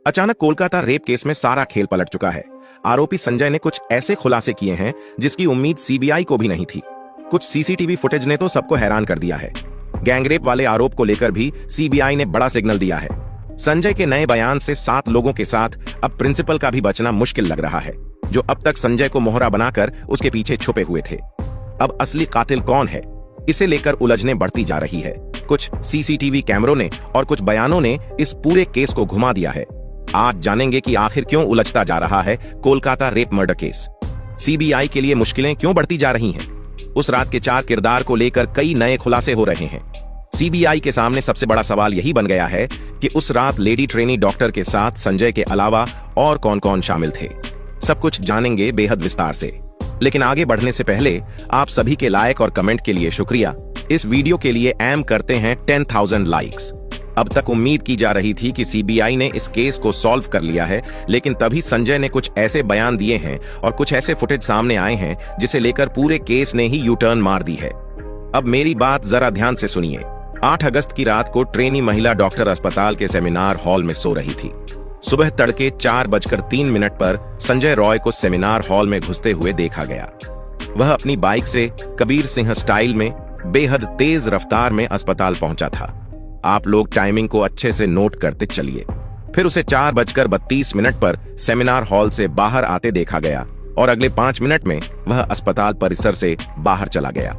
अचानक Kolkata rape case में सारा खेल पलट चुका है। आरोपी संजय ने कुछ ऐसे खुलासे किए हैं जिसकी उम्मीद सीबीआई को भी नहीं थी। कुछ सीसीटीवी फुटेज ने तो सबको हैरान कर दिया है। गैंगरेप वाले आरोप को लेकर भी सीबीआई ने बड़ा सिग्नल दिया है। संजय के नए बयान से 7 लोगों के साथ अब प्रिंसिपल का भी बचना मुश्किल लग रहा है, जो अब तक संजय को मोहरा बनाकर उसके पीछे छुपे हुए थे। अब असली कातिल कौन है, इसे लेकर उलझनें बढ़ती जा रही है। कुछ सीसीटीवी कैमरों ने और कुछ बयानों ने इस पूरे केस को घुमा दिया है। आज जानेंगे कि आखिर क्यों उलझता जा रहा है Kolkata rape murder case. CBI के लिए मुश्किलें क्यों बढ़ती जा रही हैं? उस रात के 4 किरदार को लेकर कई नए खुलासे हो रहे हैं। सीबीआई के सामने सबसे बड़ा सवाल यही बन गया है कि उस रात लेडी ट्रेनी डॉक्टर के साथ संजय के अलावा और कौन कौन शामिल थे। सब कुछ जानेंगे बेहद विस्तार से, लेकिन आगे बढ़ने से पहले आप सभी के लाइक और कमेंट के लिए शुक्रिया। इस वीडियो के लिए एम करते हैं 10,000 लाइक्स। अब तक उम्मीद की जा रही थी कि सीबीआई ने इस केस को सॉल्व कर लिया है, लेकिन तभी संजय ने कुछ ऐसे बयान दिए हैं और कुछ ऐसे फुटेज सामने आए हैं जिसे लेकर पूरे केस ने ही यू टर्न मार दी है। अब मेरी बात जरा ध्यान से सुनिए। 8 अगस्त की रात को ट्रेनी महिला डॉक्टर अस्पताल के सेमिनार हॉल में सो रही थी। सुबह तड़के 4:03 पर संजय रॉय को सेमिनार हॉल में घुसते हुए देखा गया। वह अपनी बाइक से कबीर सिंह स्टाइल में बेहद तेज रफ्तार में अस्पताल पहुंचा था। आप लोग टाइमिंग को अच्छे से नोट करते चलिए। फिर उसे 4:32 पर सेमिनार हॉल से बाहर आते देखा गया और अगले 5 मिनट में वह अस्पताल परिसर से बाहर चला गया।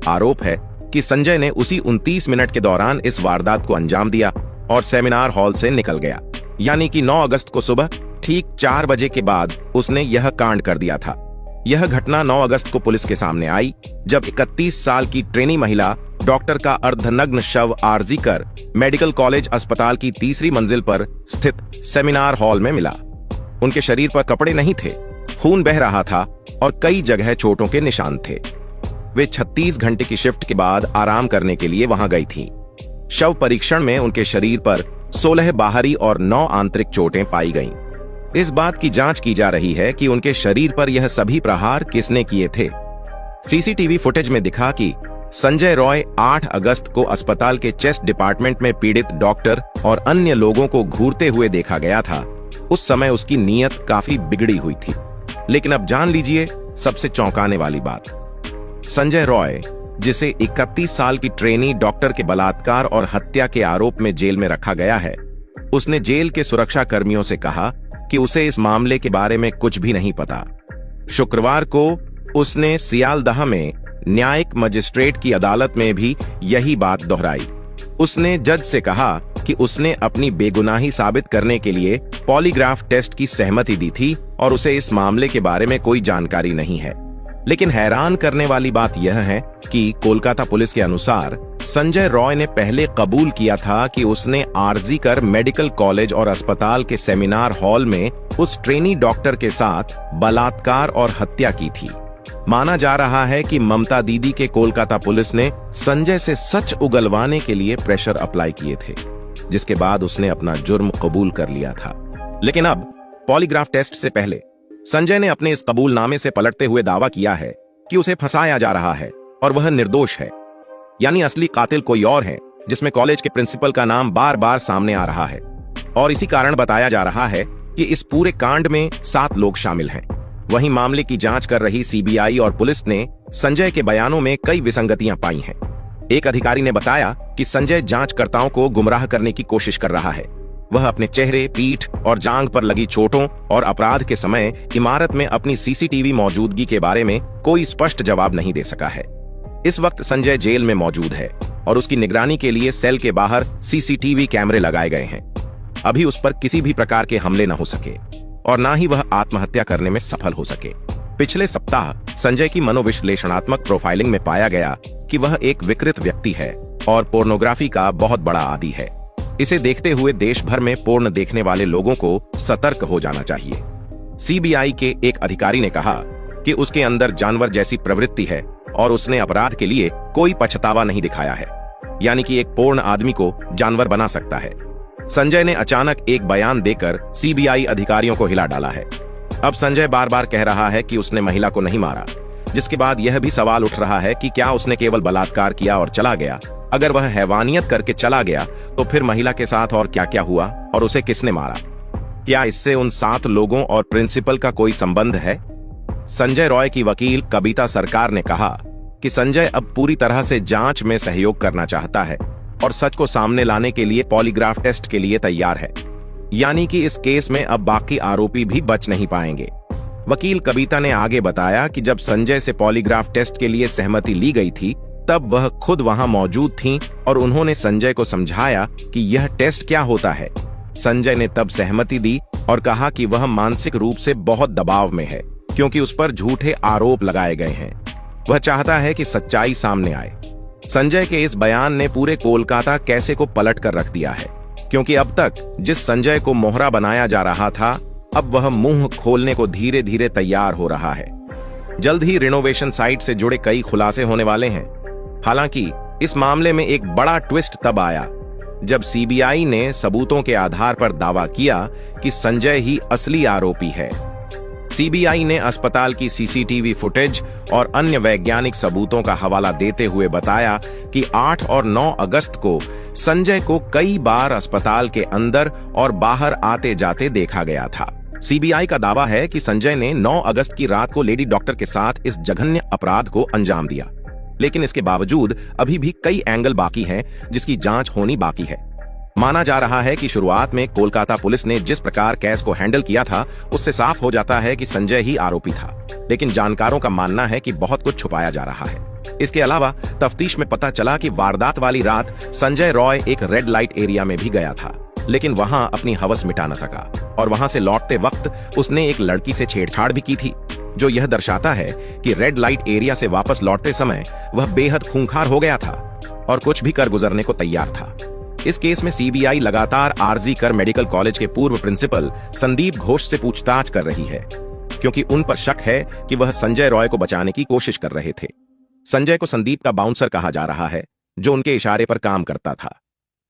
आरोप है कि संजय ने उसी 29 मिनट के दौरान इस वारदात को अंजाम दिया और सेमिनार हॉल से निकल गया। यानी कि 9 अगस्त को सुबह ठीक 4 बजे के बाद उसने यह कांड कर दिया था। यह घटना 9 अगस्त को पुलिस के सामने आई, जब 31 साल की ट्रेनी महिला डॉक्टर का अर्धनग्न शव आरजी कर मेडिकल कॉलेज अस्पताल की 3री मंजिल पर स्थित सेमिनार हॉल में मिला। उनके शरीर पर कपड़े नहीं थे, खून बह रहा था और कई जगह चोटों के निशान थे। वे 36 घंटे की शिफ्ट के बाद आराम करने के लिए वहां गई थीं। शव परीक्षण में उनके शरीर पर 16 बाहरी और 9 आंतरिक चोटें पाई गईं। इस बात की जांच की जा रही है कि उनके शरीर पर यह सभी प्रहार किसने किए थे। सीसीटीवी फुटेज में दिखा कि संजय रॉय 8 अगस्त को अस्पताल के चेस्ट डिपार्टमेंट में पीड़ित डॉक्टर और अन्य लोगों को घूरते हुए देखा गया था। उस समय उसकी नीयत काफी बिगड़ी हुई थी। लेकिन अब जान लीजिए सबसे चौंकाने वाली बात। संजय रॉय, जिसे 31 साल की ट्रेनी डॉक्टर के बलात्कार और हत्या के आरोप में जेल में रखा गया है, उसने जेल के सुरक्षा कर्मियों से कहा कि उसे इस मामले के बारे में कुछ भी नहीं पता। शुक्रवार को उसने सियालदह में न्यायिक मजिस्ट्रेट की अदालत में भी यही बात दोहराई। उसने जज से कहा कि उसने अपनी बेगुनाही साबित करने के लिए पॉलीग्राफ टेस्ट की सहमति दी थी और उसे इस मामले के बारे में कोई जानकारी नहीं है। लेकिन हैरान करने वाली बात यह है कि कोलकाता पुलिस के अनुसार संजय रॉय ने पहले कबूल किया था कि उसने आरजी कर मेडिकल कॉलेज और अस्पताल के सेमिनार हॉल में उस ट्रेनी डॉक्टर के साथ बलात्कार और हत्या की थी। माना जा रहा है कि ममता दीदी के कोलकाता पुलिस ने संजय से सच उगलवाने के लिए प्रेशर अप्लाई किए थे, जिसके बाद उसने अपना जुर्म कबूल कर लिया था। लेकिन अब पॉलीग्राफ टेस्ट से पहले संजय ने अपने इस कबूलनामे से पलटते हुए दावा किया है कि उसे फंसाया जा रहा है और वह निर्दोष है। यानी असली कातिल कोई और है, जिसमें कॉलेज के प्रिंसिपल का नाम बार बार सामने आ रहा है। और इसी कारण बताया जा रहा है कि इस पूरे कांड में 7 लोग शामिल हैं। वहीं मामले की जांच कर रही सीबीआई और पुलिस ने संजय के बयानों में कई विसंगतियां पाई हैं। एक अधिकारी ने बताया कि संजय जांचकर्ताओं को गुमराह करने की कोशिश कर रहा है। वह अपने चेहरे, पीठ और जांघ पर लगी चोटों और अपराध के समय इमारत में अपनी सीसीटीवी मौजूदगी के बारे में कोई स्पष्ट जवाब नहीं दे सका है। इस वक्त संजय जेल में मौजूद है और उसकी निगरानी के लिए सेल के बाहर सीसीटीवी कैमरे लगाए गए हैं। अभी उस पर किसी भी प्रकार के हमले न हो सके और ना ही वह आत्महत्या करने में सफल हो सके। पिछले सप्ताह संजय की मनोविश्लेषणात्मक प्रोफाइलिंग में पाया गया कि वह एक विकृत व्यक्ति है और पोर्नोग्राफी का बहुत बड़ा आदी है। इसे देखते हुए देश भर में पोर्न देखने वाले लोगों को सतर्क हो जाना चाहिए। सीबीआई के एक अधिकारी ने कहा कि उसके अंदर जानवर जैसी प्रवृत्ति है और उसने अपराध के लिए कोई पछतावा नहीं दिखाया है। यानी कि एक पूर्ण आदमी को जानवर बना सकता है। संजय ने अचानक एक बयान देकर सीबीआई अधिकारियों को हिला डाला है। अब संजय बार बार कह रहा है कि उसने महिला को नहीं मारा, जिसके बाद यह भी सवाल उठ रहा है कि क्या उसने केवल बलात्कार किया और चला गया। अगर वह हैवानियत करके चला गया तो फिर महिला के साथ और क्या क्या हुआ और उसे किसने मारा। क्या इससे उन 7 लोगों और प्रिंसिपल का कोई संबंध है? संजय रॉय की वकील कविता सरकार ने कहा कि संजय अब पूरी तरह से जांच में सहयोग करना चाहता है और सच को सामने लाने के लिए पॉलीग्राफ टेस्ट के लिए तैयार है। यानी कि इस केस में अब बाकी आरोपी भी बच नहीं पाएंगे। वकील कविता ने आगे बताया कि जब संजय से पॉलीग्राफ टेस्ट के लिए सहमति ली गई थी, तब वह खुद वहां मौजूद थीं और उन्होंने संजय को समझाया कि यह टेस्ट क्या होता है। संजय ने तब सहमति दी और कहा कि वह मानसिक रूप से बहुत दबाव में है क्योंकि उस पर झूठे आरोप लगाए गए हैं। वह चाहता है कि सच्चाई सामने आए। संजय के इस बयान ने पूरे कोलकाता कैसे को पलट कर रख दिया है, क्योंकि अब तक जिस संजय को मोहरा बनाया जा रहा था, अब वह मुंह खोलने को धीरे धीरे तैयार हो रहा है। जल्द ही रिनोवेशन साइट से जुड़े कई खुलासे होने वाले हैं। हालांकि इस मामले में एक बड़ा ट्विस्ट तब आया जब सीबीआई ने सबूतों के आधार पर दावा किया कि संजय ही असली आरोपी है। सीबीआई ने अस्पताल की सीसीटीवी फुटेज और अन्य वैज्ञानिक सबूतों का हवाला देते हुए बताया कि 8 और 9 अगस्त को संजय को कई बार अस्पताल के अंदर और बाहर आते जाते देखा गया था। सीबीआई का दावा है कि संजय ने 9 अगस्त की रात को लेडी डॉक्टर के साथ इस जघन्य अपराध को अंजाम दिया, लेकिन इसके बावजूद अभी भी कई एंगल बाकी हैं जिसकी जांच होनी बाकी है। माना जा रहा है कि शुरुआत में कोलकाता पुलिस ने जिस प्रकार केस को हैंडल किया था, उससे साफ हो जाता है कि संजय ही आरोपी था, लेकिन जानकारों का मानना है कि बहुत कुछ छुपाया जा रहा है। इसके अलावा तफ्तीश में पता चला कि वारदात वाली रात संजय रॉय एक रेड लाइट एरिया में भी गया था, लेकिन वहां अपनी हवस मिटा न सका और वहां से लौटते वक्त उसने एक लड़की से छेड़छाड़ भी की थी, जो यह दर्शाता है कि रेड लाइट एरिया से वापस लौटते समय वह बेहद खूंखार हो गया था और कुछ भी कर गुजरने को तैयार था। इस केस में सीबीआई लगातार आरजी कर मेडिकल कॉलेज के पूर्व प्रिंसिपल संदीप घोष से पूछताछ कर रही है, क्योंकि उन पर शक है कि वह संजय रॉय को बचाने की कोशिश कर रहे थे। संजय को संदीप का बाउंसर कहा जा रहा है, जो उनके इशारे पर काम करता था।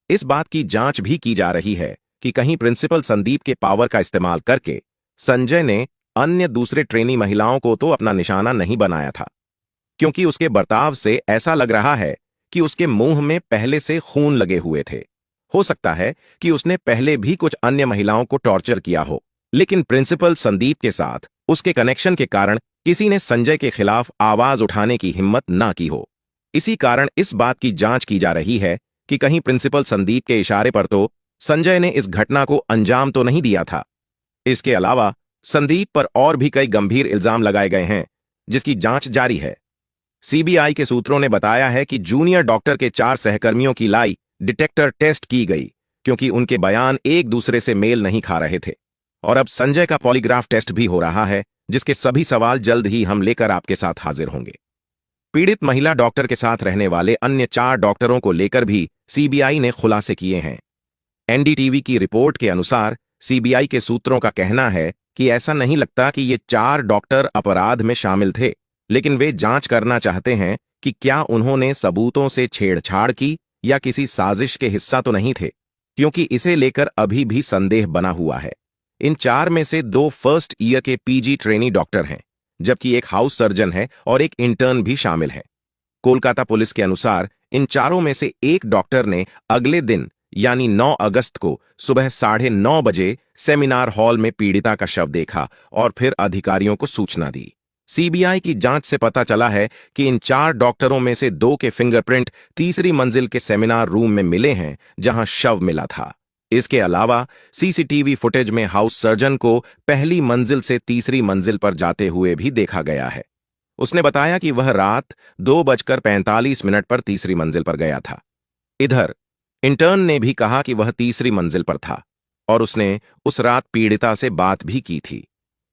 इस बात की जांच भी की जा रही है कि कहीं प्रिंसिपल संदीप के पावर का इस्तेमाल करके संजय ने अन्य दूसरे ट्रेनी महिलाओं को तो अपना निशाना नहीं बनाया था, क्योंकि उसके बर्ताव से ऐसा लग रहा है कि उसके मुंह में पहले से खून लगे हुए थे। हो सकता है कि उसने पहले भी कुछ अन्य महिलाओं को टॉर्चर किया हो, लेकिन प्रिंसिपल संदीप के साथ उसके कनेक्शन के कारण किसी ने संजय के खिलाफ आवाज उठाने की हिम्मत ना की हो। इसी कारण इस बात की जांच की जा रही है कि कहीं प्रिंसिपल संदीप के इशारे पर तो संजय ने इस घटना को अंजाम तो नहीं दिया था। इसके अलावा संदीप पर और भी कई गंभीर इल्जाम लगाए गए हैं, जिसकी जांच जारी है। सीबीआई के सूत्रों ने बताया है कि जूनियर डॉक्टर के 4 सहकर्मियों की लाई डिटेक्टर टेस्ट की गई, क्योंकि उनके बयान एक दूसरे से मेल नहीं खा रहे थे। और अब संजय का पॉलीग्राफ टेस्ट भी हो रहा है, जिसके सभी सवाल जल्द ही हम लेकर आपके साथ हाजिर होंगे। पीड़ित महिला डॉक्टर के साथ रहने वाले अन्य 4 डॉक्टरों को लेकर भी सीबीआई ने खुलासे किए हैं। एनडीटीवी की रिपोर्ट के अनुसार सीबीआई के सूत्रों का कहना है कि ऐसा नहीं लगता कि ये 4 डॉक्टर अपराध में शामिल थे, लेकिन वे जांच करना चाहते हैं कि क्या उन्होंने सबूतों से छेड़छाड़ की या किसी साजिश के हिस्सा तो नहीं थे, क्योंकि इसे लेकर अभी भी संदेह बना हुआ है। इन 4 में से 2 फर्स्ट ईयर के पीजी ट्रेनी डॉक्टर हैं, जबकि एक हाउस सर्जन है और एक इंटर्न भी शामिल है। कोलकाता पुलिस के अनुसार इन चारों में से एक डॉक्टर ने अगले दिन यानी 9 अगस्त को सुबह 9:30 बजे सेमिनार हॉल में पीड़िता का शव देखा और फिर अधिकारियों को सूचना दी। सीबीआई की जांच से पता चला है कि इन 4 डॉक्टरों में से 2 के फिंगरप्रिंट तीसरी मंजिल के सेमिनार रूम में मिले हैं, जहां शव मिला था। इसके अलावा सीसीटीवी फुटेज में हाउस सर्जन को पहली मंजिल से तीसरी मंजिल पर जाते हुए भी देखा गया है। उसने बताया कि वह रात 2:45 पर तीसरी मंजिल पर गया था। इधर इंटर्न ने भी कहा कि वह तीसरी मंजिल पर था और उसने उस रात पीड़िता से बात भी की थी।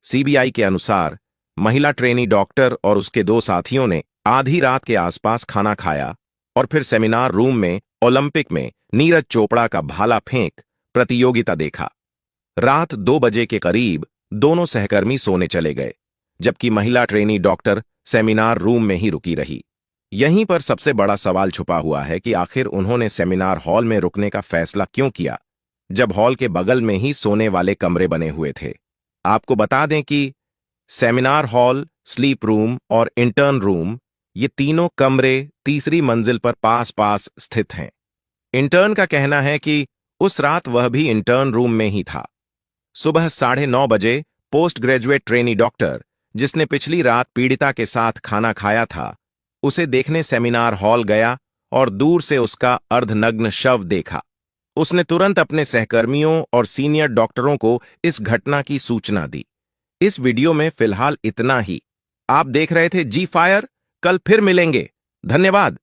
सीबीआई के अनुसार महिला ट्रेनी डॉक्टर और उसके 2 साथियों ने आधी रात के आसपास खाना खाया और फिर सेमिनार रूम में ओलंपिक में नीरज चोपड़ा का भाला फेंक प्रतियोगिता देखा। रात 2 बजे के करीब दोनों सहकर्मी सोने चले गए, जबकि महिला ट्रेनी डॉक्टर सेमिनार रूम में ही रुकी रही। यहीं पर सबसे बड़ा सवाल छुपा हुआ है कि आखिर उन्होंने सेमिनार हॉल में रुकने का फैसला क्यों किया, जब हॉल के बगल में ही सोने वाले कमरे बने हुए थे। आपको बता दें कि सेमिनार हॉल, स्लीप रूम और इंटर्न रूम, ये तीनों कमरे तीसरी मंजिल पर पास पास स्थित हैं। इंटर्न का कहना है कि उस रात वह भी इंटर्न रूम में ही था। सुबह 9:30 बजे पोस्ट ग्रेजुएट ट्रेनी डॉक्टर, जिसने पिछली रात पीड़िता के साथ खाना खाया था, उसे देखने सेमिनार हॉल गया और दूर से उसका अर्धनग्न शव देखा। उसने तुरंत अपने सहकर्मियों और सीनियर डॉक्टरों को इस घटना की सूचना दी। इस वीडियो में फिलहाल इतना ही। आप देख रहे थे जी फायर। कल फिर मिलेंगे। धन्यवाद।